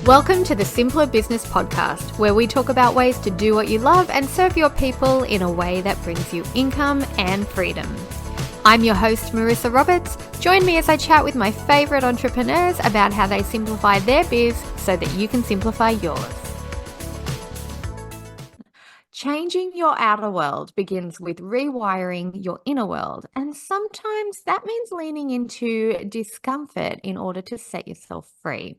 Welcome to the Simpler Business Podcast, where we talk about ways to do what you love and serve your people in a way that brings you income and freedom. I'm your host, Marissa Roberts. Join me as I chat with my favorite entrepreneurs about how they simplify their biz so that you can simplify yours. Changing your outer world begins with rewiring your inner world, and sometimes that means leaning into discomfort in order to set yourself free.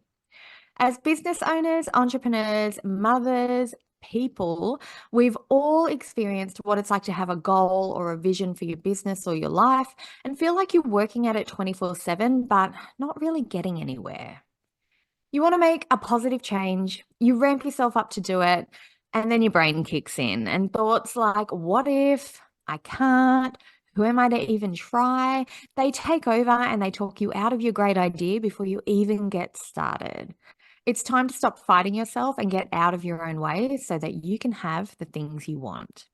As business owners, entrepreneurs, mothers, people, we've all experienced what it's like to have a goal or a vision for your business or your life and feel like you're working at it 24/7, but not really getting anywhere. You want to make a positive change, you ramp yourself up to do it, and then your brain kicks in and thoughts like, what if I can't? Who am I to even try? They take over and they talk you out of your great idea before you even get started. It's time to stop fighting yourself and get out of your own way so that you can have the things you want.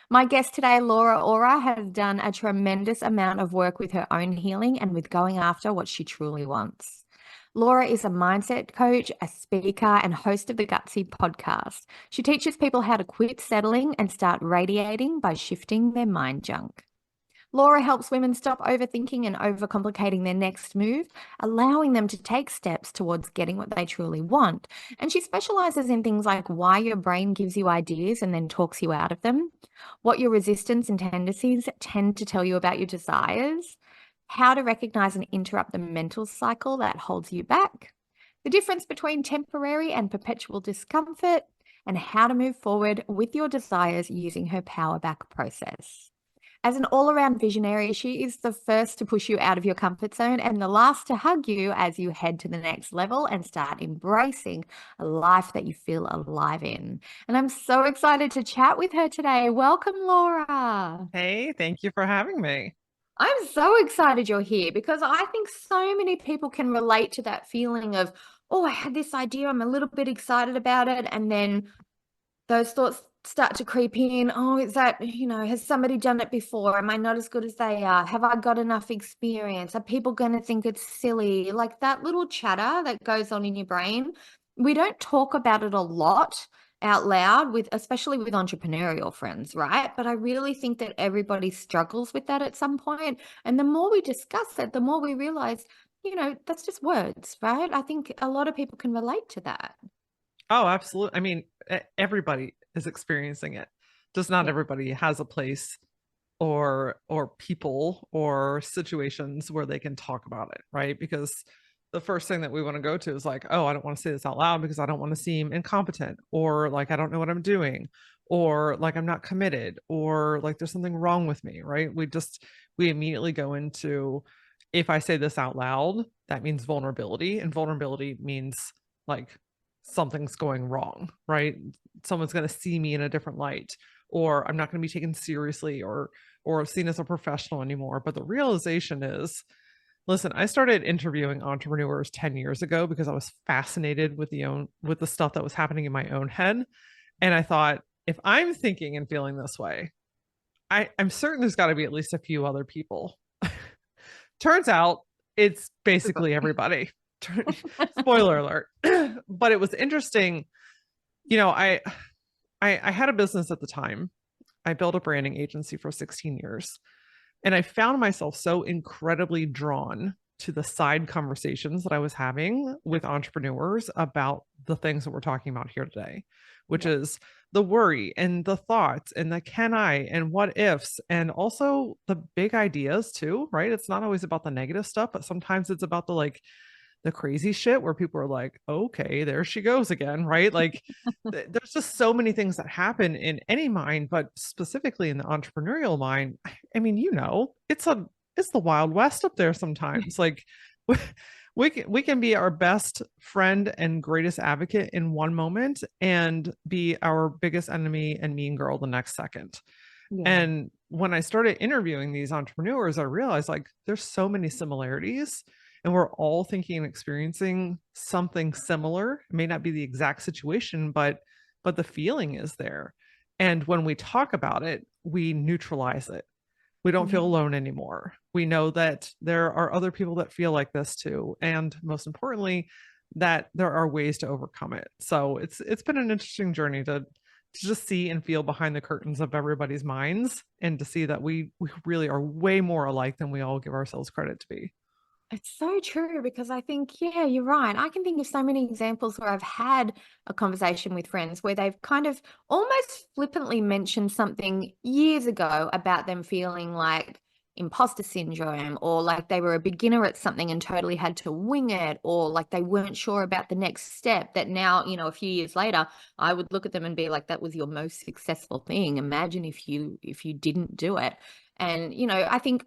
My guest today, Laura Ora, has done a tremendous amount of work with her own healing and with going after what she truly wants. Laura is a mindset coach, a speaker, and host of the Gutsy podcast. She teaches people how to quit settling and start radiating by shifting their mind junk. Laura helps women stop overthinking and overcomplicating their next move, allowing them to take steps towards getting what they truly want. And she specializes in things like why your brain gives you ideas and then talks you out of them, what your resistance and tendencies tend to tell you about your desires, how to recognize and interrupt the mental cycle that holds you back, the difference between temporary and perpetual discomfort, and how to move forward with your desires using her power back process. As an all-around visionary, she is the first to push you out of your comfort zone and the last to hug you as you head to the next level and start embracing a life that you feel alive in. And I'm so excited to chat with her today. Welcome, Laura. Hey, thank you for having me. I'm so excited you're here because I think so many people can relate to that feeling of, oh, I had this idea, I'm a little bit excited about it, and then those thoughts start to creep in. Oh, is that, has somebody done it before? Am I not as good as they are? Have I got enough experience? Are people going to think it's silly? Like that little chatter that goes on in your brain. We don't talk about it a lot out loud especially with entrepreneurial friends, right? But I really think that everybody struggles with that at some point. And the more we discuss it, the more we realize, that's just words, right? I think a lot of people can relate to that. Oh, absolutely. I mean, everybody is experiencing it. Just not Yeah. everybody has a place or people or situations where they can talk about it, right? Because the first thing that we want to go to is like, oh, I don't want to say this out loud because I don't want to seem incompetent, or like I don't know what I'm doing, or like I'm not committed, or like there's something wrong with me, right? We immediately go into, if I say this out loud, that means vulnerability, and vulnerability means like something's going wrong, right? Someone's going to see me in a different light, or I'm not going to be taken seriously or seen as a professional anymore. But the realization is, listen, I started interviewing entrepreneurs 10 years ago because I was fascinated with the stuff that was happening in my own head. And I thought, if I'm thinking and feeling this way, I'm certain there's got to be at least a few other people. Turns out it's basically everybody. Spoiler alert. But it was interesting. You know, I had a business at the time. I built a branding agency for 16 years. And I found myself so incredibly drawn to the side conversations that I was having with entrepreneurs about the things that we're talking about here today, which is the worry and the thoughts and the can I and what ifs, and also the big ideas too, right? It's not always about the negative stuff, but sometimes it's about the crazy shit where people are like, okay, there she goes again, right? Like there's just so many things that happen in any mind, but specifically in the entrepreneurial mind. I mean, it's the Wild West up there sometimes. Like we can be our best friend and greatest advocate in one moment and be our biggest enemy and mean girl the next second. Yeah. And when I started interviewing these entrepreneurs, I realized like there's so many similarities, and we're all thinking and experiencing something similar. It may not be the exact situation, but the feeling is there. And when we talk about it, we neutralize it. We don't feel alone anymore. We know that there are other people that feel like this too. And most importantly, that there are ways to overcome it. So it's been an interesting journey to just see and feel behind the curtains of everybody's minds, and to see that we really are way more alike than we all give ourselves credit to be. It's so true because I think, yeah, you're right. I can think of so many examples where I've had a conversation with friends where they've kind of almost flippantly mentioned something years ago about them feeling like imposter syndrome, or like they were a beginner at something and totally had to wing it, or like they weren't sure about the next step. That now, a few years later, I would look at them and be like, that was your most successful thing. Imagine if you didn't do it. And, I think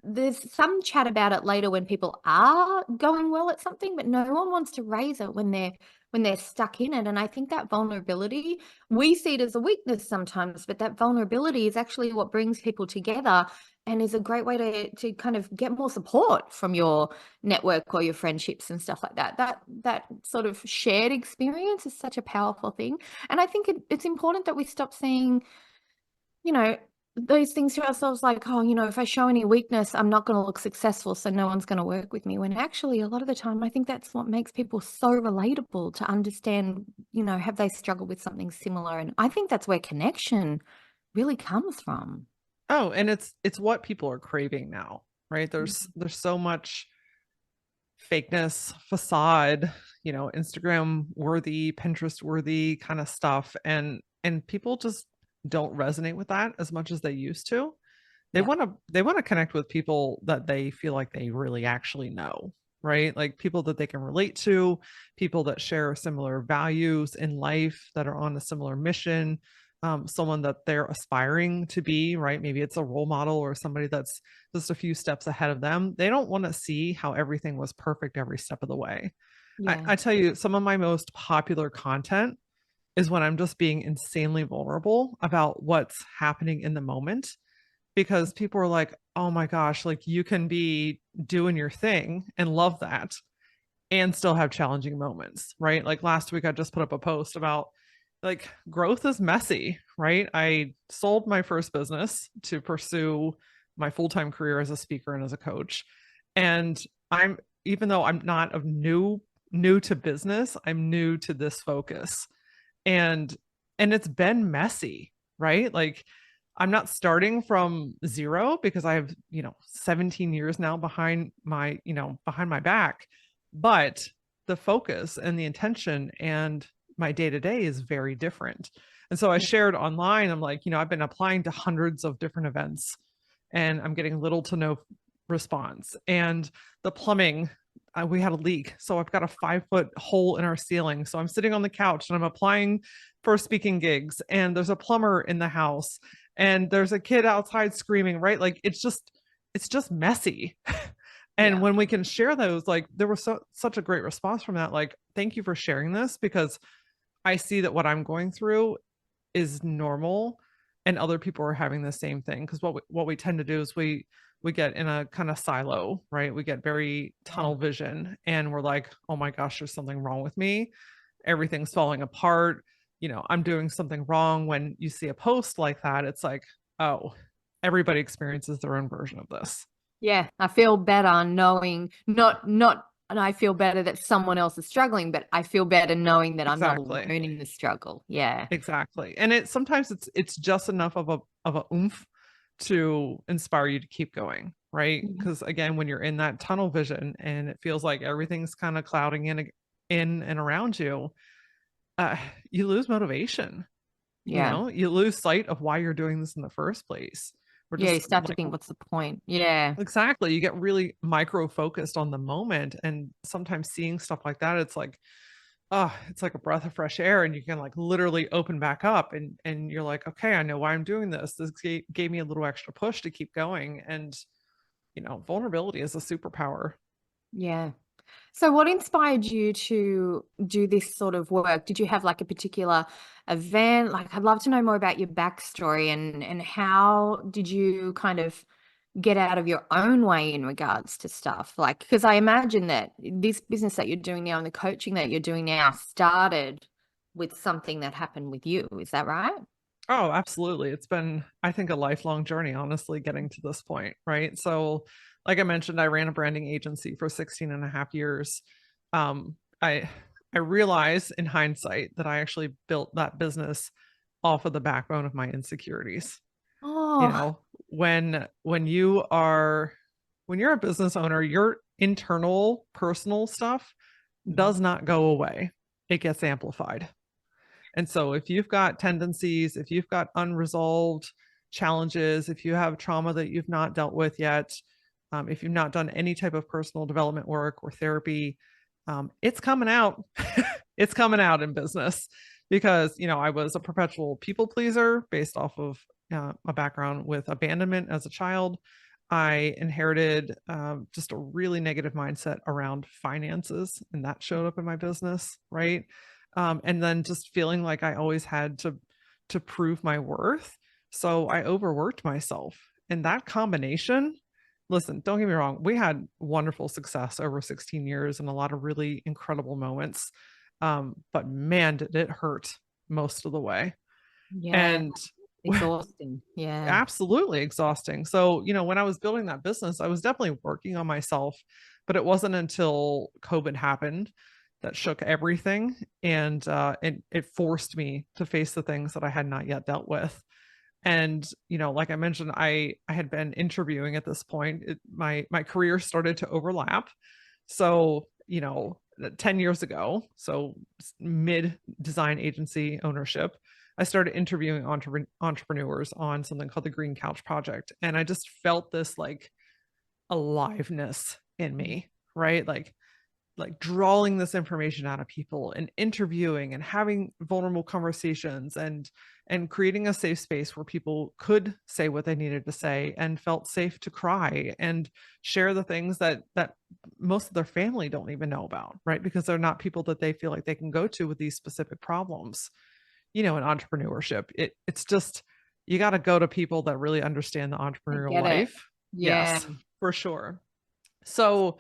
there's some chat about it later when people are going well at something, but no one wants to raise it when they're stuck in it. And I think that vulnerability, we see it as a weakness sometimes, but that vulnerability is actually what brings people together and is a great way to kind of get more support from your network or your friendships and stuff like that. That sort of shared experience is such a powerful thing. And I think it's important that we stop seeing, you know, those things to ourselves like, oh, if I show any weakness, I'm not going to look successful, so no one's going to work with me. When actually, a lot of the time, I think that's what makes people so relatable to understand, have they struggled with something similar? And I think that's where connection really comes from. Oh, and it's what people are craving now, right? There's so much fakeness, facade, Instagram worthy, Pinterest worthy kind of stuff, and people just don't resonate with that as much as they used to. They Yeah. want to they want to connect with people that they feel like they really actually know, right? Like people that they can relate to, people that share similar values in life, that are on a similar mission, someone that they're aspiring to be, right? Maybe it's a role model or somebody that's just a few steps ahead of them. They don't want to see how everything was perfect every step of the way. Yeah. I tell you, some of my most popular content is when I'm just being insanely vulnerable about what's happening in the moment, because people are like, oh my gosh, like you can be doing your thing and love that and still have challenging moments, right? Like last week, I just put up a post about like growth is messy, right? I sold my first business to pursue my full-time career as a speaker and as a coach. And I'm, even though I'm not of new to business, I'm new to this focus. And it's been messy, right? Like I'm not starting from zero because I have, 17 years now behind my back, but the focus and the intention and my day to day is very different. And so I Yeah. shared online, I'm like, I've been applying to hundreds of different events and I'm getting little to no response. And the plumbing, we had a leak. So I've got a 5 foot hole in our ceiling. So I'm sitting on the couch and I'm applying for speaking gigs, and there's a plumber in the house, and there's a kid outside screaming, right? Like it's just messy. And Yeah. when we can share those, like there was such a great response from that. Like, thank you for sharing this, because I see that what I'm going through is normal and other people are having the same thing. Because what we tend to do is we get in a kind of silo, right? We get very Yeah. tunnel vision and we're like, oh my gosh, there's something wrong with me. Everything's falling apart. I'm doing something wrong. When you see a post like that, it's like, oh, everybody experiences their own version of this. Yeah, I feel better knowing not and I feel better that someone else is struggling, but I feel better knowing that I'm not alone Exactly. in the struggle. Yeah. Exactly. And it sometimes it's just enough of a oomph to inspire you to keep going, right? Mhm. Because again, when you're in that tunnel vision and it feels like everything's kind of clouding in and around you, uh, you lose motivation. Yeah. You lose sight of why you're doing this in the first place. We're Yeah, you just start to like, think, what's the point? Yeah. exactly, you get really micro focused on the moment, and sometimes seeing stuff like that, it's like, oh, it's like a breath of fresh air, and you can like literally open back up, and you're like, okay, I know why I'm doing this. This gave me a little extra push to keep going. And vulnerability is a superpower. Yeah. So what inspired you to do this sort of work? Did you have like a particular event? Like I'd love to know more about your backstory and how did you kind of get out of your own way in regards to stuff? Like, because I imagine that this business that you're doing now and the coaching that you're doing now started with something that happened with you. Is that right? Oh, absolutely. It's been, I think, a lifelong journey, honestly, getting to this point, right? So, like I mentioned, I ran a branding agency for 16 and a half years. I I realize in hindsight that I actually built that business off of the backbone of my insecurities. You Oh, know, when you're a business owner, your internal personal stuff mhm. does not go away. It gets amplified. And so if you've got tendencies, if you've got unresolved challenges, if you have trauma that you've not dealt with yet, if you've not done any type of personal development work or therapy, it's coming out. It's coming out in business because, I was a perpetual people pleaser based off of a background with abandonment as a child. I inherited just a really negative mindset around finances, and that showed up in my business, right? And then just feeling like I always had to prove my worth. So I overworked myself. And that combination, listen, don't get me wrong, we had wonderful success over 16 years and a lot of really incredible moments. But man, did it hurt most of the way. Yeah, And exhausting. Yeah. absolutely exhausting. So, when I was building that business, I was definitely working on myself, but it wasn't until COVID happened that shook everything, and it forced me to face the things that I had not yet dealt with. And like I mentioned, I had been interviewing at this point. My career started to overlap. So 10 years ago, so mid design agency ownership, I started interviewing entrepreneurs on something called the Green Couch Project. And I just felt this like aliveness in me, right? Like drawing this information out of people and interviewing and having vulnerable conversations and creating a safe space where people could say what they needed to say and felt safe to cry and share the things that most of their family don't even know about, right? Because they're not people that they feel like they can go to with these specific problems. In entrepreneurship, it's just, you got to go to people that really understand the I entrepreneurial get it. life. Yeah. Yes, for sure. So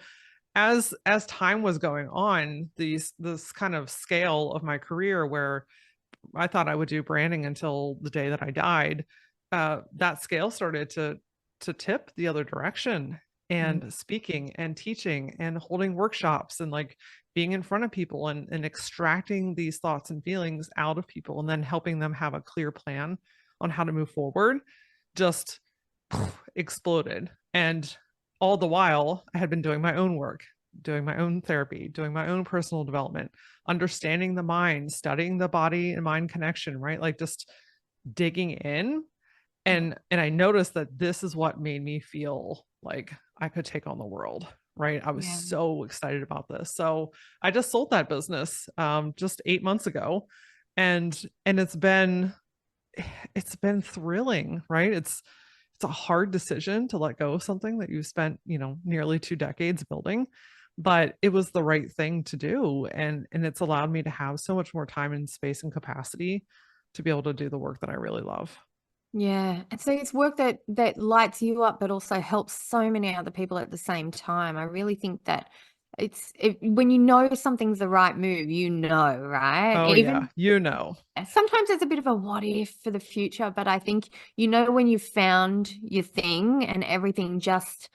as time was going on, this kind of scale of my career where I thought I would do branding until the day that I died, that scale started to tip the other direction, Mm. and speaking and teaching and holding workshops and like being in front of people and extracting these thoughts and feelings out of people and then helping them have a clear plan on how to move forward just exploded. And all the while, I had been doing my own work, doing my own therapy, doing my own personal development, understanding the mind, studying the body and mind connection, right? Like just digging in. And I noticed that this is what made me feel like I could take on the world, right? I was Yeah. so excited about this. So I just sold that business just 8 months ago. And it's been thrilling, right? It's a hard decision to let go of something that you've spent, nearly 2 decades building, but it was the right thing to do. And it's allowed me to have so much more time and space and capacity to be able to do the work that I really love. Yeah. And so it's work that lights you up, but also helps so many other people at the same time. I really think that when you know something's the right move, right? Oh yeah, Even sometimes it's a bit of a what if for the future, but I think when you've found your thing and everything just,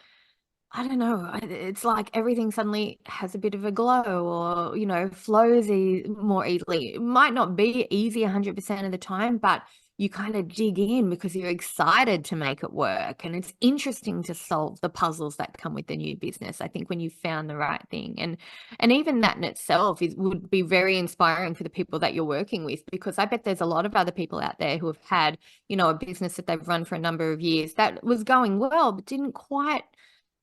I don't know, it's like everything suddenly has a bit of a glow or, flows more easily. It might not be easy 100% of the time, but you kind of dig in because you're excited to make it work. And it's interesting to solve the puzzles that come with the new business. I think when you've found the right thing, and even that in itself would be very inspiring for the people that you're working with, because I bet there's a lot of other people out there who have had, a business that they've run for a number of years that was going well, but didn't quite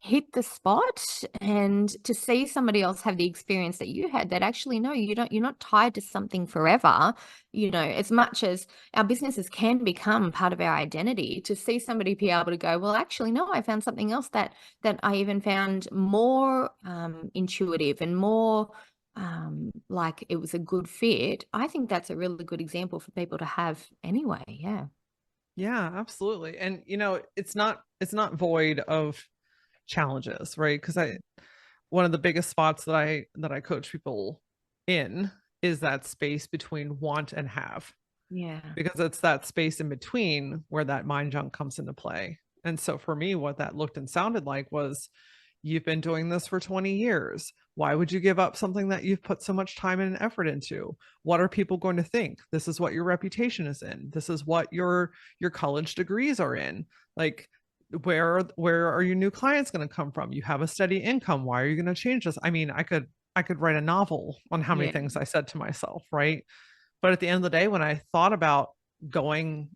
hit the spot. And to see somebody else have the experience that you had, that actually, no, you're not tied to something forever, as much as our businesses can become part of our identity. To see somebody be able to go, well, actually, no, I found something else that I even found more intuitive and more like it was a good fit. I think that's a really good example for people to have anyway. Yeah. Yeah, absolutely. And it's not void of challenges, right? Because I one of the biggest spots that I coach people in is that space between want and have, Yeah. because it's that space in between where that mind junk comes into play. And so for me, what that looked and sounded like was You've been doing this for 20 years. Why would you give up something that you've put so much time and effort into? What are people going to think? This is what your reputation is in. This is what your college degrees are in. Like, where are your new clients going to come from? You have a steady income. Why are you going to change this? I mean, I could write a novel on how many Yeah. things I said to myself, right? But at the end of the day, when I thought about going,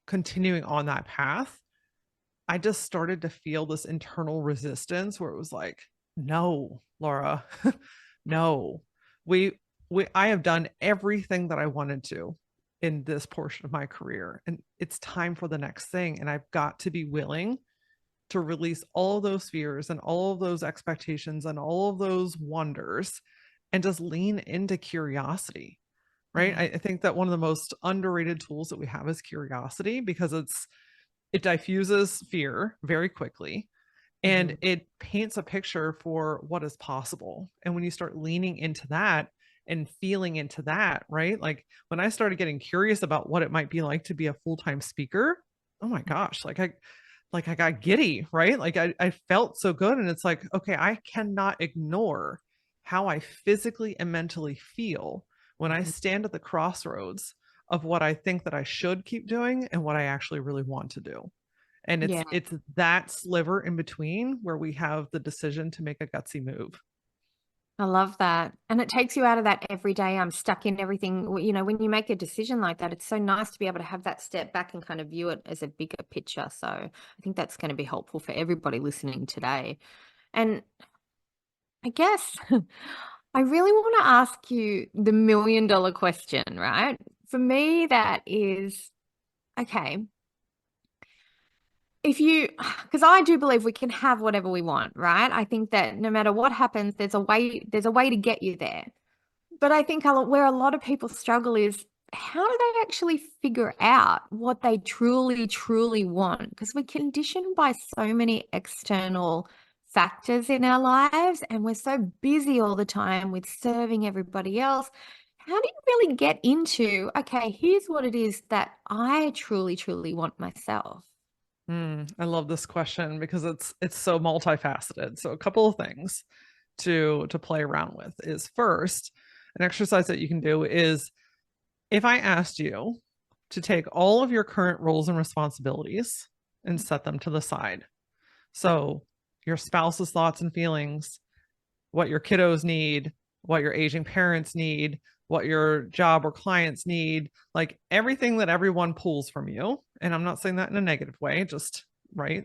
continuing on that path, I just started to feel this internal resistance where it was like, no, Laura, no. We I have done everything that I wanted to in this portion of my career, and it's time for the next thing. And I've got to be willing to release all of those fears and all of those expectations and all of those wonders and just lean into curiosity. Right. Yeah. I think that one of the most underrated tools that we have is curiosity, because it diffuses fear very quickly and Mhm. it paints a picture for what is possible. And when you start leaning into that and feeling into that, right? Like when I started getting curious about what it might be like to be a full-time speaker, oh my gosh, like I got giddy, right? Like I felt so good. And it's like, okay, I cannot ignore how I physically and mentally feel when I Mhm. stand at the crossroads of what I think that I should keep doing and what I actually really want to do. And it's Yeah. it's that sliver in between where we have the decision to make a gutsy move. I love that. And it takes you out of that everyday, I'm stuck in everything. When you make a decision like that, it's so nice to be able to have that step back and kind of view it as a bigger picture. So I think that's going to be helpful for everybody listening today. And I guess I really want to ask you the $1 million question, right? For me, that is okay. Because I do believe we can have whatever we want, right? I think that no matter what happens, there's a way to get you there. But I think where a lot of people struggle is how do they actually figure out what they truly, truly want? Because we're conditioned by so many external factors in our lives, and we're so busy all the time with serving everybody else. How do you really get into, okay, here's what it is that I truly, truly want myself? I love this question because it's so multifaceted. So a couple of things to play around with is, first, an exercise that you can do is, if I asked you to take all of your current roles and responsibilities and set them to the side. So your spouse's thoughts and feelings, what your kiddos need, what your aging parents need, what your job or clients need, like everything that everyone pulls from you. And I'm not saying that in a negative way, just right.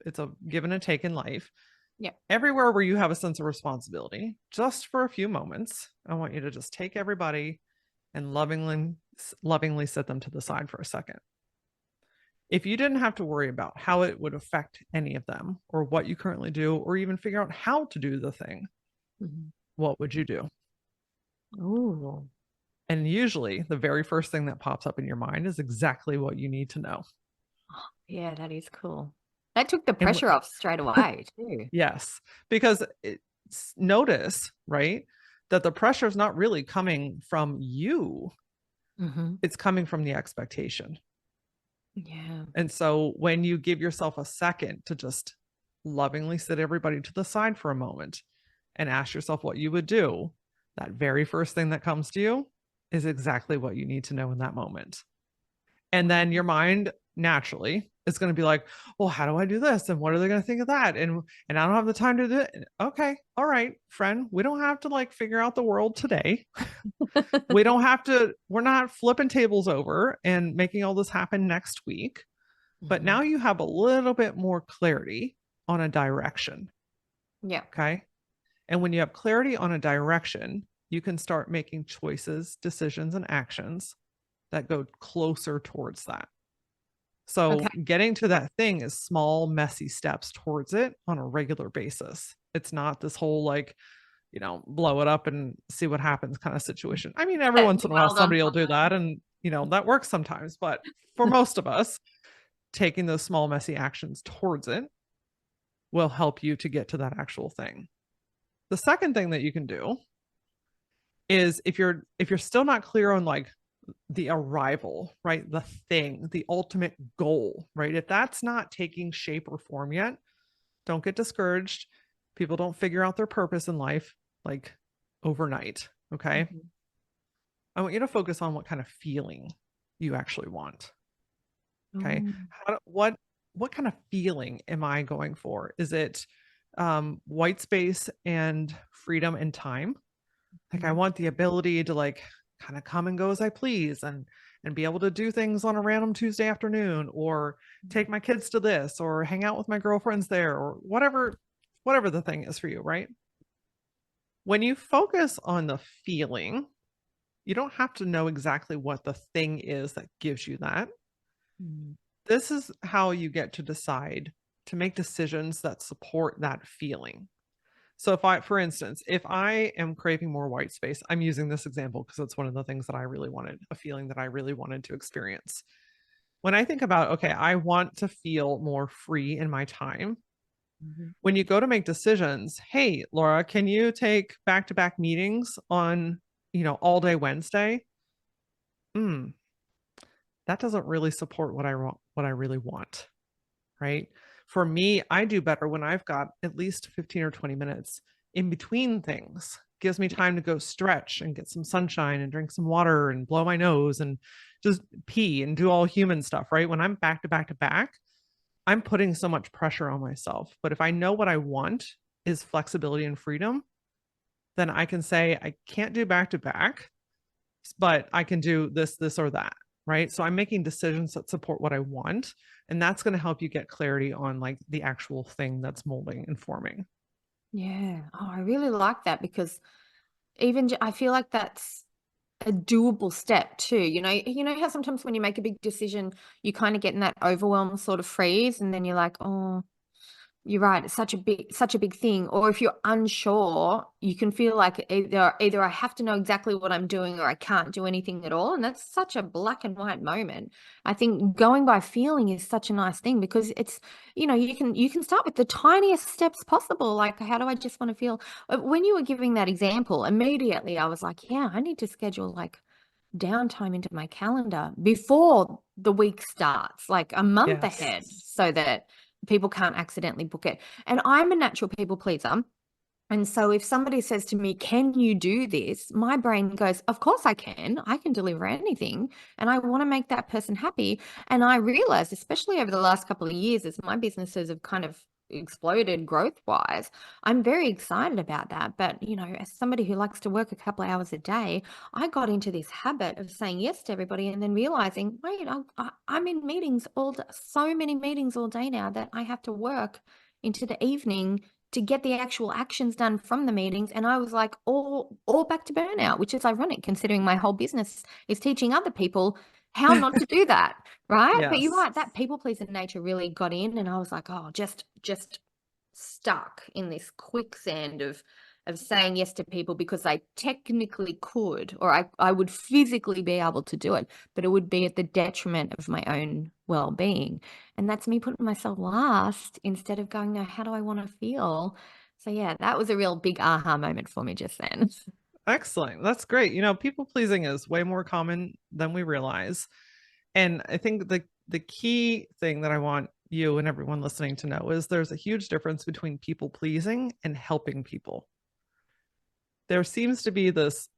It's a give and a take in life. Yeah. Everywhere where you have a sense of responsibility, just for a few moments, I want you to just take everybody and lovingly set them to the side for a second. If you didn't have to worry about how it would affect any of them or what you currently do, or even figure out how to do the thing, Mhm. what would you do? Ooh. And usually the very first thing that pops up in your mind is exactly what you need to know. Yeah, that is cool. That took the And pressure off straight away, too. yes, because notice, right, that the pressure is not really coming from you, Hmm. it's coming from the expectation. Yeah. And so when you give yourself a second to just lovingly sit everybody to the side for a moment and ask yourself what you would do, that very first thing that comes to you is exactly what you need to know in that moment. And then your mind naturally is going to be like, well, how do I do this? And what are they going to think of that? And I don't have the time to do it. Okay. All right, friend. We don't have to like figure out the world today. We don't have to, we're not flipping tables over and making all this happen next week. But Hmm. now you have a little bit more clarity on a direction. Yeah. Okay. And when you have clarity on a direction, you can start making choices, decisions, and actions that go closer towards that. Okay. So getting to that thing is small, messy steps towards it on a regular basis. It's not this whole like, blow it up and see what happens kind of situation. I mean, every once in a while, Well done. somebody will do that, and, that works sometimes. But for most of us, taking those small, messy actions towards it will help you to get to that actual thing. The second thing that you can do is, if you're still not clear on like the arrival, right? The thing, the ultimate goal, right? If that's not taking shape or form yet, don't get discouraged. People don't figure out their purpose in life like overnight. Okay. Mhm. I want you to focus on what kind of feeling you actually want. Okay. Oh, What kind of feeling am I going for? Is it white space and freedom and time? Like I mhm, want the ability to like kind of come and go as I please and be able to do things on a random Tuesday afternoon or take my kids to this or hang out with my girlfriends there or whatever the thing is for you, right? When you focus on the feeling, you don't have to know exactly what the thing is that gives you that. mhm, This is how you get to decide to make decisions that support that feeling. So if I, for instance, if I am craving more white space, I'm using this example because it's one of the things that I really wanted, a feeling that I really wanted to experience. When I think about, okay, I want to feel more free in my time. mhm. When you go to make decisions, hey, Laura, can you take back-to-back meetings on, all day Wednesday? Hmm, that doesn't really support what I really want, right? For me, I do better when I've got at least 15 or 20 minutes in between things. Gives me time to go stretch and get some sunshine and drink some water and blow my nose and just pee and do all human stuff, right? When I'm back to back to back, I'm putting so much pressure on myself. But if I know what I want is flexibility and freedom, then I can say I can't do back to back, but I can do this, or that. Right. So I'm making decisions that support what I want. And that's going to help you get clarity on like the actual thing that's molding and forming. Yeah. Oh, I really like that because I feel like that's a doable step too. You know how sometimes when you make a big decision, you kind of get in that overwhelmed sort of freeze, and then you're like, oh, you're right. It's such a big thing. Or if you're unsure, you can feel like either I have to know exactly what I'm doing or I can't do anything at all. And that's such a black and white moment. I think going by feeling is such a nice thing because you can start with the tiniest steps possible. Like, how do I just want to feel? When you were giving that example, immediately I was like, yeah, I need to schedule like downtime into my calendar before the week starts, like a month Yes. ahead, so that people can't accidentally book it. And I'm a natural people pleaser. And so if somebody says to me, can you do this? My brain goes, of course I can. I can deliver anything. And I want to make that person happy. And I realized, especially over the last couple of years, as my businesses have kind of exploded growth wise, I'm very excited about that. But, as somebody who likes to work a couple of hours a day, I got into this habit of saying yes to everybody and then realizing, wait, I'm in meetings so many meetings all day now that I have to work into the evening to get the actual actions done from the meetings. And I was like, all back to burnout, which is ironic considering my whole business is teaching other people how not to do that. Right. But you're Yes. right, that people pleaser nature really got in. And I was like, oh, just stuck in this quicksand of saying yes to people because I technically could, or I would physically be able to do it, but it would be at the detriment of my own well-being. And that's me putting myself last instead of going, no, how do I want to feel? So yeah, that was a real big aha moment for me just then. Excellent. That's great. People pleasing is way more common than we realize. And I think the key thing that I want you and everyone listening to know is there's a huge difference between people pleasing and helping people. There seems to be this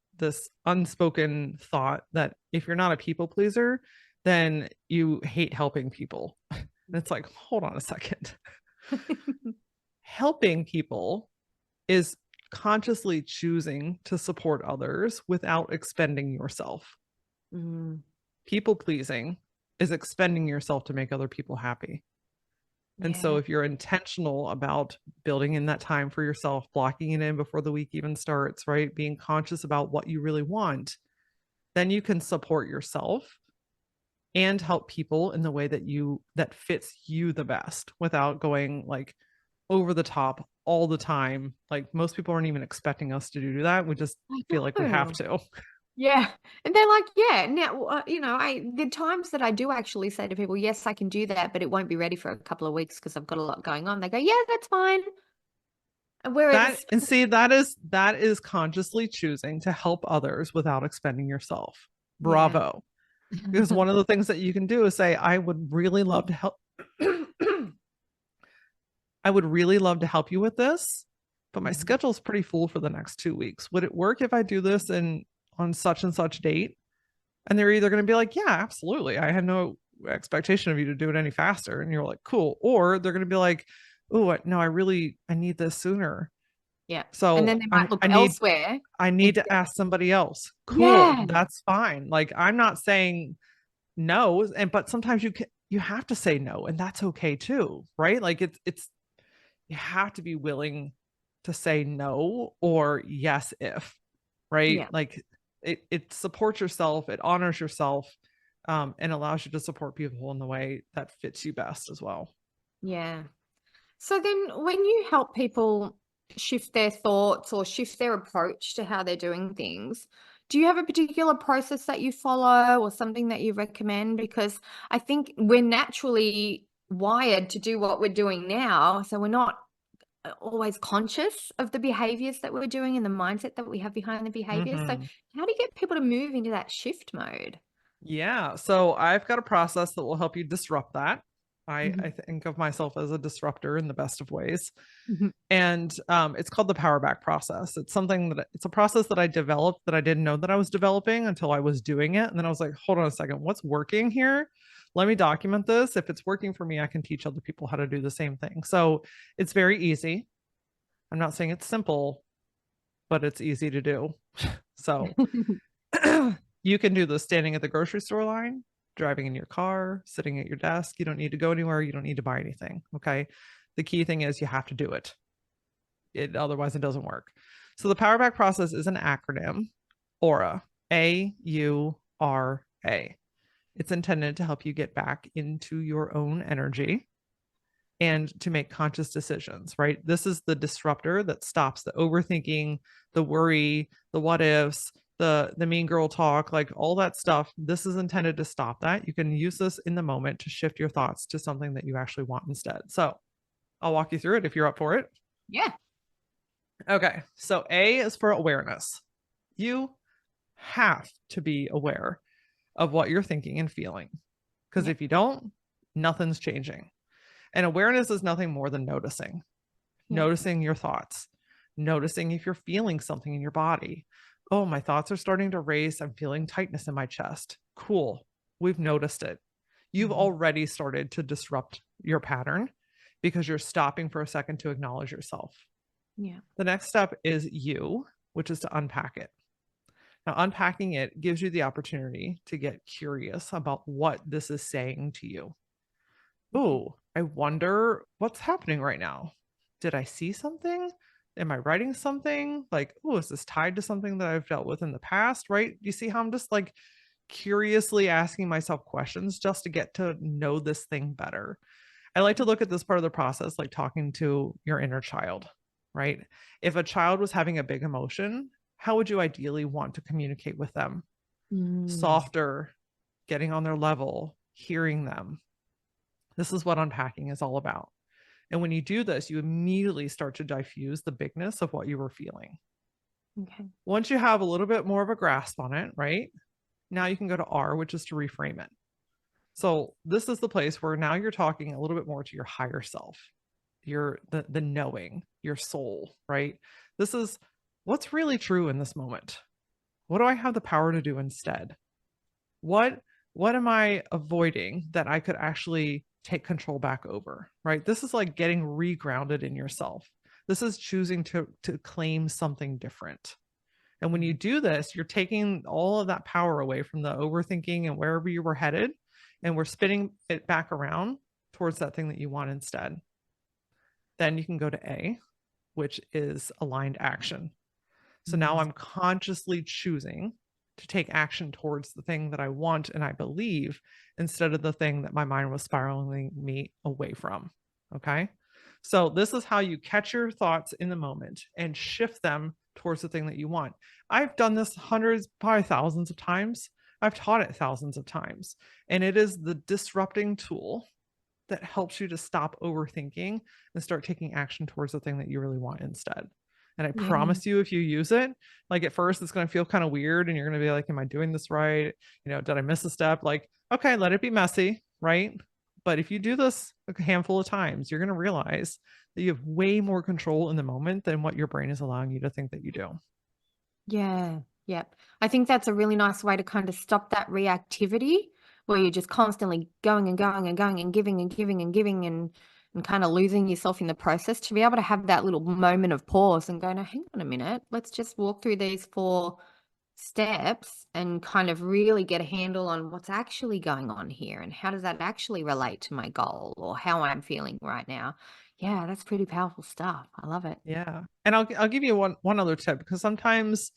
unspoken thought that if you're not a people pleaser, then you hate helping people. And it's like, hold on a second. Helping people is consciously choosing to support others without expending yourself. Mm, People pleasing is expending yourself to make other people happy. And so yeah. if you're intentional about building in that time for yourself, blocking it in before the week even starts, right? Being conscious about what you really want, then you can support yourself and help people in the way that fits you the best without going like over the top all the time. Like most people aren't even expecting us to do that. We just I feel like we have know. to. Yeah. And they're like, yeah, now, the times that I do actually say to people, yes, I can do that, but it won't be ready for a couple of weeks because I've got a lot going on. They go, yeah, that's fine. That Whereas, and see that is consciously choosing to help others without expending yourself. yeah. Bravo. Because one of the things that you can do is say, I would really love to help. I would really love to help you with this. but my Mhm. schedule's pretty full for the next 2 weeks. Would it work if I do this in on such and such date? And they're either going to be like, yeah, absolutely. I had no expectation of you to do it any faster. And you're like, cool. Or they're going to be like, oh, no, I need this sooner. Yeah. And then So they might look I need, elsewhere I need to instead. ask somebody else. Cool. Yeah. That's fine. Like, I'm not saying no. But sometimes you have to say no, and that's okay too. Right. Like you have to be willing to say no or yes if, right? Yeah. Like it supports yourself, it honors yourself, and allows you to support people in the way that fits you best as well. Yeah. So then when you help people shift their thoughts or shift their approach to how they're doing things, do you have a particular process that you follow or something that you recommend? Because I think we're naturally wired to do what we're doing now. So we're not always conscious of the behaviors that we're doing and the mindset that we have behind the behaviors. So Mm-hmm. how do you get people to move into that shift mode? Yeah. So I've got a process that will help you disrupt that. I Mhm. think of myself as a disruptor in the best of ways. Mhm. And it's called the power back process. It's a process that I developed that I didn't know that I was developing until I was doing it. And then I was like, hold on a second, what's working here? Let me document this. If it's working for me, I can teach other people how to do the same thing. So it's very easy. I'm not saying it's simple, but it's easy to do. So you can do this standing at the grocery store line, driving in your car, sitting at your desk. You don't need to go anywhere. You don't need to buy anything. Okay. The key thing is you have to do it. Otherwise, it doesn't work. So the power back process is an acronym, aura, AURA. It's intended to help you get back into your own energy and to make conscious decisions, right? This is the disruptor that stops the overthinking, the worry, the what ifs, the mean girl talk, like all that stuff. This is intended to stop that. You can use this in the moment to shift your thoughts to something that you actually want instead. So I'll walk you through it if you're up for it. Yeah. Okay. So A is for awareness. You have to be aware of what you're thinking and feeling. Because Yeah. if you don't, nothing's changing. And awareness is nothing more than noticing, Yeah. noticing your thoughts, noticing if you're feeling something in your body. Oh, my thoughts are starting to race. I'm feeling tightness in my chest. Cool. We've noticed it. You've Mhm. already started to disrupt your pattern because you're stopping for a second to acknowledge yourself. Yeah. The next step is you, which is to unpack it. Now, unpacking it gives you the opportunity to get curious about what this is saying to you. Okay. Oh, I wonder what's happening right now. Did I see something? Am I writing something? Like, oh, is this tied to something that I've dealt with in the past? Right? You see how I'm just like curiously asking myself questions just to get to know this thing better. I like to look at this part of the process like talking to your inner child, right? If a child was having a big emotion, how would you ideally want to communicate with them? Mm. Softer, getting on their level, hearing them. This is what unpacking is all about. And when you do this, you immediately start to diffuse the bigness of what you were feeling. Okay. Once you have a little bit more of a grasp on it, right? Now you can go to R, which is to reframe it. So this is the place where now you're talking a little bit more to your higher self, your the knowing, your soul, right? This is what's really true in this moment. What do I have the power to do instead? What what am I avoiding that I could actually take control back over, right? This is like getting regrounded in yourself. This is choosing to claim something different. And when you Mhm. do this, you're taking all of that power away from the overthinking and wherever you were headed, and we're spinning it back around towards that thing that you want instead. Then you can go to A, which is aligned action. So now Mm. I'm consciously choosing to take action towards the thing that I want and I believe instead of the thing that my mind was spiraling me away from. Okay. So this is how you catch your thoughts in the moment and shift them towards the thing that you want. I've done this hundreds, probably thousands of times. I've taught it thousands of times. And it is the disrupting tool that helps you to stop overthinking and start taking action towards the thing that you really want instead. And I Yeah. promise you, if you use it, like at first, it's going to feel kind of weird and you're going to be like, am I doing this right? Did I miss a step? Like, okay, let it be messy, right? But if you do this a handful of times, you're going to realize that you have way more control in the moment than what your brain is allowing you to think that you do. Yeah. Yep. I think that's a really nice way to kind of stop that reactivity where you're just constantly going and going and going and giving and giving and giving and kind of losing yourself in the process, to be able to have that little moment of pause and go, no, hang on a minute. Let's just walk through these 4 steps and kind of really get a handle on what's actually going on here and how does that actually relate to my goal or how I'm feeling right now. Yeah, that's pretty powerful stuff. I love it. Yeah. And I'll give you one other tip, because sometimes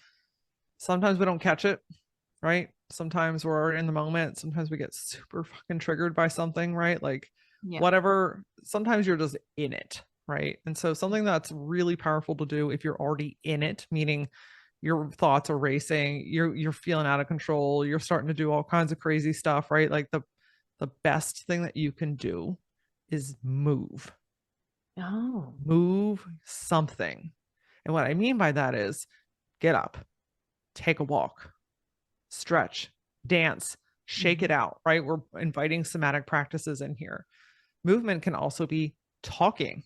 we don't catch it, right? Sometimes we're already in the moment. Sometimes we get super fucking triggered by something, right? Like Yeah. whatever, sometimes you're just in it, right? And so something that's really powerful to do if you're already in it, meaning your thoughts are racing, you're feeling out of control, you're starting to do all kinds of crazy stuff, right? Like the best thing that you can do is Oh. move something. And what I mean by that is get up, take a walk, stretch, dance, shake it Mhm. out, right? We're inviting somatic practices in here. Movement can also be talking,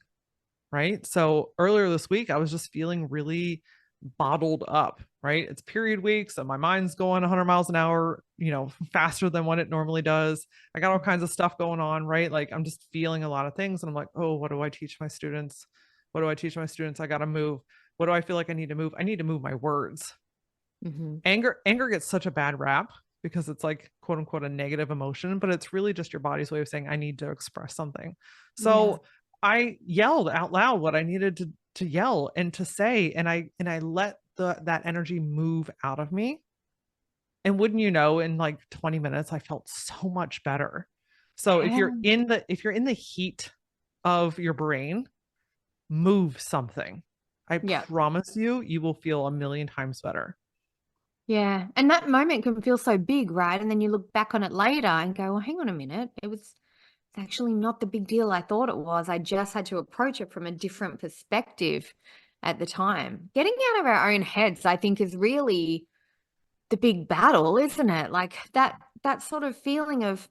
right? So earlier this week, I was just feeling really bottled up, right? It's period week. So my mind's going 100 miles an hour, faster than what it normally does. I got all kinds of stuff going on, right? Like I'm just feeling a lot of things. And I'm like, oh, what do I teach my students? What do I teach my students? I got to move. What do I feel like I need to move? I need to move my words. Mhm. Anger gets such a bad rap because it's like quote unquote a negative emotion, but it's really just your body's way of saying I need to express something. Yeah. So I yelled out loud what I needed to yell and to say, and I let that energy move out of me. And wouldn't you know, in like 20 minutes I felt so much better. So Yeah. if you're in the heat of your brain, move something. I Yeah. promise you will feel a million times better. Yeah. And that moment can feel so big, right? And then you look back on it later and go, well, hang on a minute. It's actually not the big deal I thought it was. I just had to approach it from a different perspective at the time. Getting out of our own heads, I think, is really the big battle, isn't it? Like that sort of feeling of,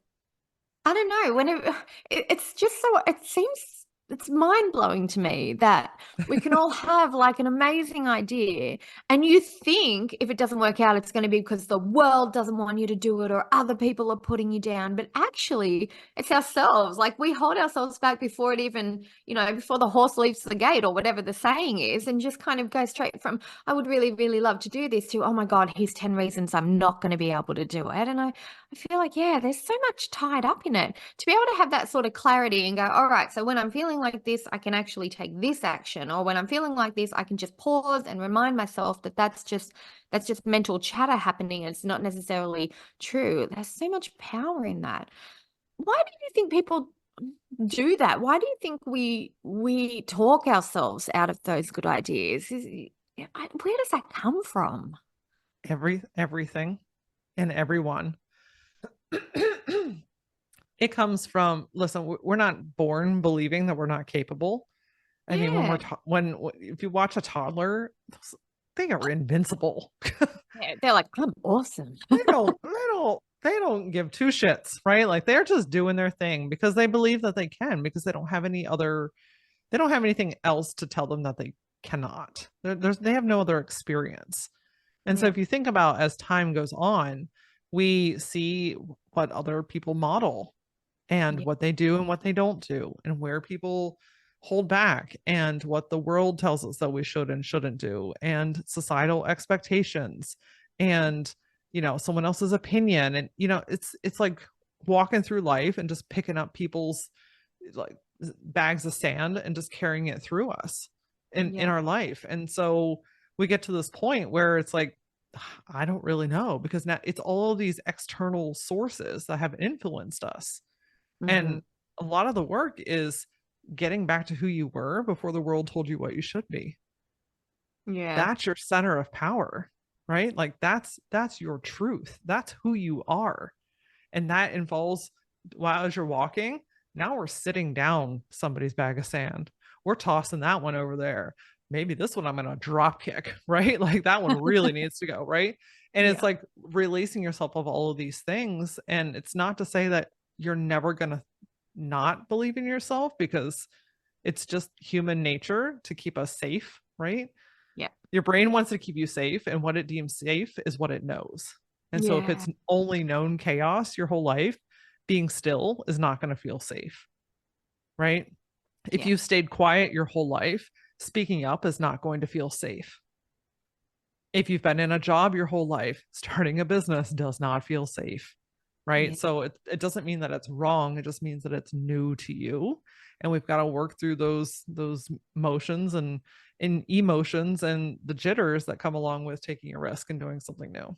I don't know, it's just so, it seems, it's mind blowing to me that we can all have like an amazing idea, and you think if it doesn't work out, it's going to be because the world doesn't want you to do it or other people are putting you down. But actually, it's ourselves. Like we hold ourselves back before it even, before the horse leaves the gate or whatever the saying is, and just kind of go straight from, I would really, really love to do this to, oh my God, here's 10 reasons I'm not going to be able to do it. And I feel like, yeah, there's so much tied up in it. To be able to have that sort of clarity and go, all right, so when I'm feeling like this, I can actually take this action. Or when I'm feeling like this, I can just pause and remind myself that that's just mental chatter happening. It's not necessarily true. There's so much power in that. Why do you think people do that? Why do you think we talk ourselves out of those good ideas? Where does that come from? Everything and everyone. It comes from, listen, we're not born believing that we're not capable. I mean, when Yeah. if you watch a toddler, they are invincible. Yeah, they're like, I'm awesome. They don't give two shits, right? Like they're just doing their thing because they believe that they can, because they don't have anything else to tell them that they cannot. They have no other experience. And so Yeah. if you think about, as time goes on, we see what other people model and Yeah. what they do and what they don't do, and where people hold back, and what the world tells us that we should and shouldn't do, and societal expectations, and someone else's opinion. And it's like walking through life and just picking up people's like bags of sand and just carrying it through us in Yeah. our life. And so we get to this point where it's like, I don't really know, because now it's all of these external sources that have influenced us. Hmm. And a lot of the work is getting back to who you were before the world told you what you should be. Yeah. That's your center of power, right? Like that's your truth. That's who you are. And that involves, while as you're walking, now we're sitting down somebody's bag of sand. We're tossing that one over there. Maybe this one I'm going to drop kick, right? Like that one really needs to go, right? And it's Yeah. like releasing yourself of all of these things. And it's not to say that you're never going to not believe in yourself, because it's just human nature to keep us safe, right? Yeah. Your brain wants to keep you safe, and what it deems safe is what it knows. And so if Yeah. it's only known chaos your whole life, being still is not going to feel safe, right? If Yeah. you've stayed quiet your whole life, speaking up is not going to feel safe. If you've been in a job your whole life, starting a business does not feel safe, right? Yeah. So it doesn't mean that it's wrong. It just means that it's new to you. And we've got to work through those motions and emotions and the jitters that come along with taking a risk and doing something new.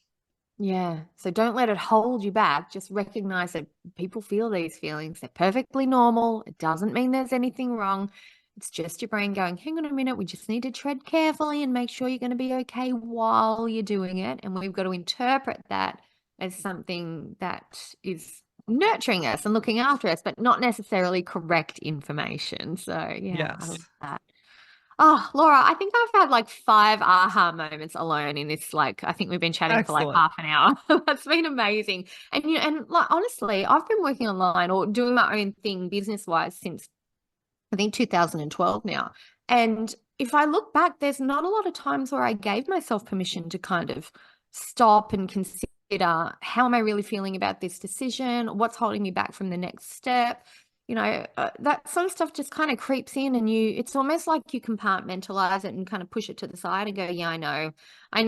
Yeah. So don't let it hold you back. Just recognize that people feel these feelings. They're perfectly normal. It doesn't mean there's anything wrong. It's just your brain going, hang on a minute, we just need to tread carefully and make sure you're going to be okay while you're doing it. And we've got to interpret that as something that is nurturing us and looking after us, but not necessarily correct information. So, yeah, I Yes. love that. Oh, Laura, I think I've had like 5 aha moments alone in this. Like, I think we've been chatting for like Excellent. half an hour. That's been amazing. And and like honestly, I've been working online or doing my own thing business wise since I think 2012 now. And if I look back, there's not a lot of times where I gave myself permission to kind of stop and consider how am I really feeling about this decision? What's holding me back from the next step? That sort of stuff just kind of creeps in, and it's almost like you compartmentalize it and kind of push it to the side and go, yeah, I know. I'm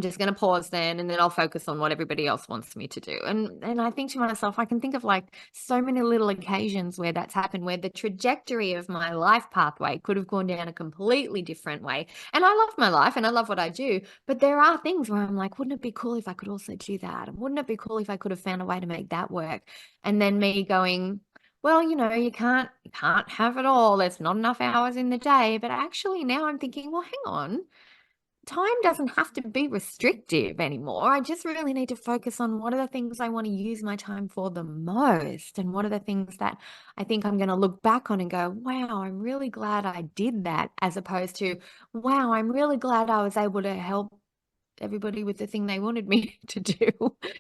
just going to pause then, and then I'll focus on what everybody else wants me to do. And I think to myself, I can think of like so many little occasions where that's happened, where the trajectory of my life pathway could have gone down a completely different way. And I love my life and I love what I do, but there are things where I'm like, wouldn't it be cool if I could also do that? And wouldn't it be cool if I could have found a way to make that work? And then me going, well, you can't have it all. There's not enough hours in the day. But actually now I'm thinking, well, hang on, time doesn't have to be restrictive anymore. I just really need to focus on what are the things I want to use my time for the most, and what are the things that I think I'm going to look back on and go, wow, I'm really glad I did that, as opposed to, wow, I'm really glad I was able to help everybody with the thing they wanted me to do.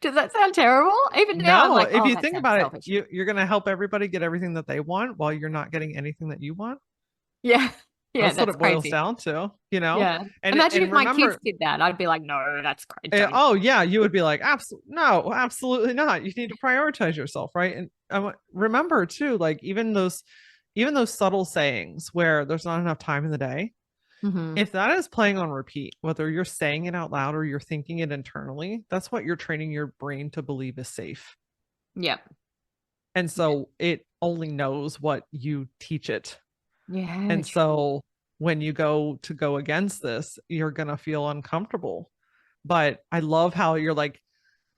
Does that sound terrible? Even now, I'm No, like, if oh, you that think sounds about it, selfish. you're going to help everybody get everything that they want while you're not getting anything that you want. Yeah. Yeah, That's what that's it boils crazy. down to, you know? Yeah. And Imagine if and my kids remember, did that. I'd be like, no, that's great. Don't. oh yeah, you would be like, absolutely no, absolutely not. You need to prioritize yourself, right? And remember too, like even those subtle sayings where there's not enough time in the day, Mm-hmm. if that is playing on repeat, whether you're saying it out loud or you're thinking it internally, that's what you're training your brain to believe is safe. Yep. And so it only knows what you teach it. Yeah, And true. so when you go against this, you're going to feel uncomfortable. But I love how you're like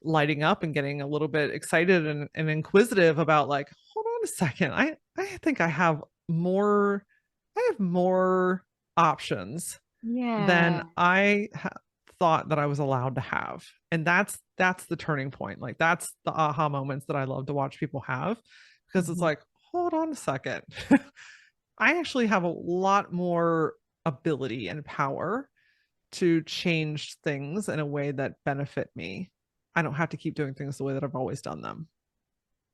lighting up and getting a little bit excited and inquisitive about like, hold on a second. I think I have more options than Yeah. thought that I was allowed to have. And that's the turning point. Like that's the aha moments that I love to watch people have, because it's Mhm. like, hold on a second. I actually have a lot more ability and power to change things in a way that benefit me. I don't have to keep doing things the way that I've always done them.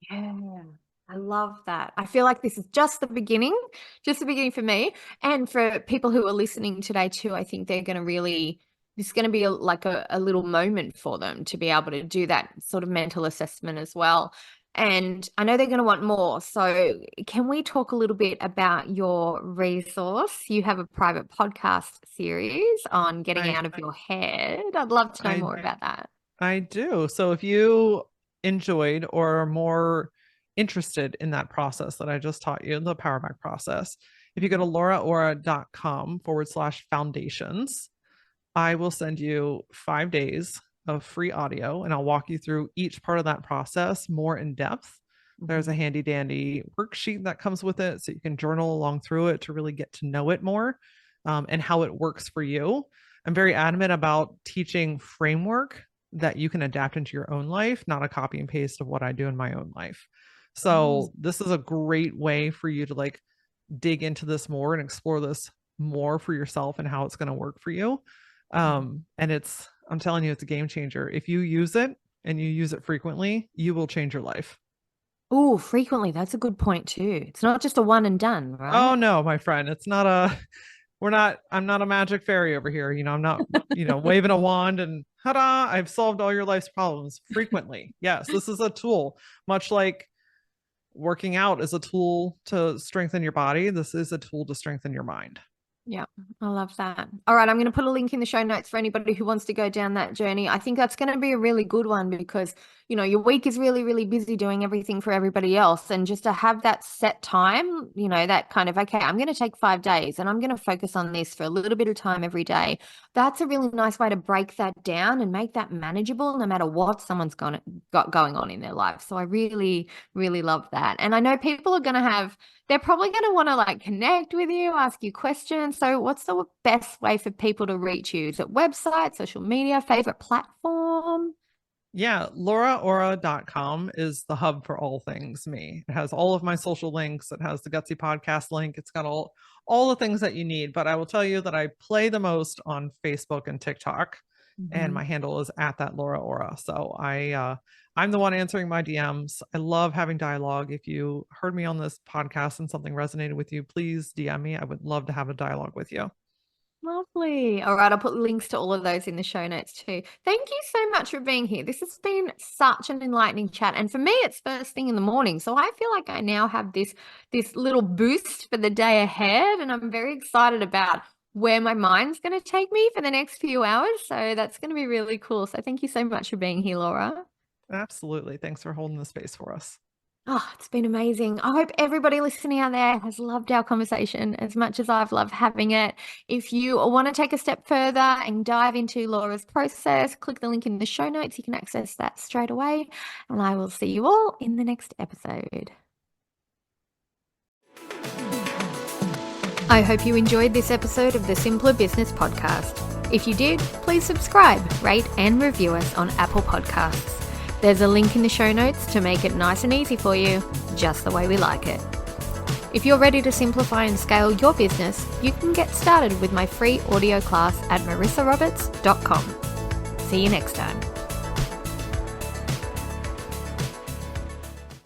Yeah. I love that. I feel like this is just the beginning for me. And for people who are listening today too, I think this is going to be like a little moment for them to be able to do that sort of mental assessment as well. And I know they're going to want more. So can we talk a little bit about your resource? You have a private podcast series on getting I out of your head. I'd love to know I more about that. I do. So if you enjoyed or are more interested in that process that I just taught you, the power back process, if you go to lauraora.com/foundations, I will send you 5 days of free audio and I'll walk you through each part of that process more in depth. There's Mhm. a handy dandy worksheet that comes with it so you can journal along through it to really get to know it more, and how it works for you. I'm very adamant about teaching framework that you can adapt into your own life, not a copy and paste of what I do in my own life. Mm. So this is a great way for you to like dig into this more and explore this more for yourself and how it's going to work for you. And I'm telling you, it's a game changer. If you use it and you use it frequently, you will change your life. Oh, frequently. That's a good point too. It's not just a one and done, Oh right? no, my friend, it's not a I'm not a magic fairy over here. I'm not, waving a wand and ta-da, I've solved all your life's problems. Frequently. Yes, this is a tool, much like working out is a tool to strengthen your body. This is a tool to strengthen your mind. Yeah, I love that. All right, I'm going to put a link in the show notes for anybody who wants to go down that journey. I think that's going to be a really good one because, your week is really, really busy doing everything for everybody else. And just to have that set time, that kind of, okay, I'm going to take 5 days and I'm going to focus on this for a little bit of time every day. That's a really nice way to break that down and make that manageable no matter what someone's got going on in their life. So I really, really love that. And I know people are going to they're probably going to want to like connect with you, ask you questions. So what's the best way for people to reach you? Is it website, social media, favorite platform? Yeah, lauraora.com is the hub for all things me. It has all of my social links. It has the Gutsy Podcast link. It's got all the things that you need. But I will tell you that I play the most on Facebook and TikTok, and my handle is at that Laura Ora. So I'm the one answering my DMs. I love having dialogue. If you heard me on this podcast and something resonated with you, please DM me. I would love to have a dialogue with you. Lovely. All right, I'll put links to all of those in the show notes too. Thank you so much for being here. This has been such an enlightening chat. And for me, it's first thing in the morning. So I feel like I now have this little boost for the day ahead. And I'm very excited about where my mind's going to take me for the next few hours. So that's going to be really cool. So thank you so much for being here, Laura. Absolutely. Thanks for holding the space for us. Oh, it's been amazing. I hope everybody listening out there has loved our conversation as much as I've loved having it. If you want to take a step further and dive into Laura's process, click the link in the show notes. You can access that straight away. And I will see you all in the next episode. I hope you enjoyed this episode of the Simpler Business Podcast. If you did, please subscribe, rate, and review us on Apple Podcasts. There's a link in the show notes to make it nice and easy for you, just the way we like it. If you're ready to simplify and scale your business, you can get started with my free audio class at marissaroberts.com. See you next time.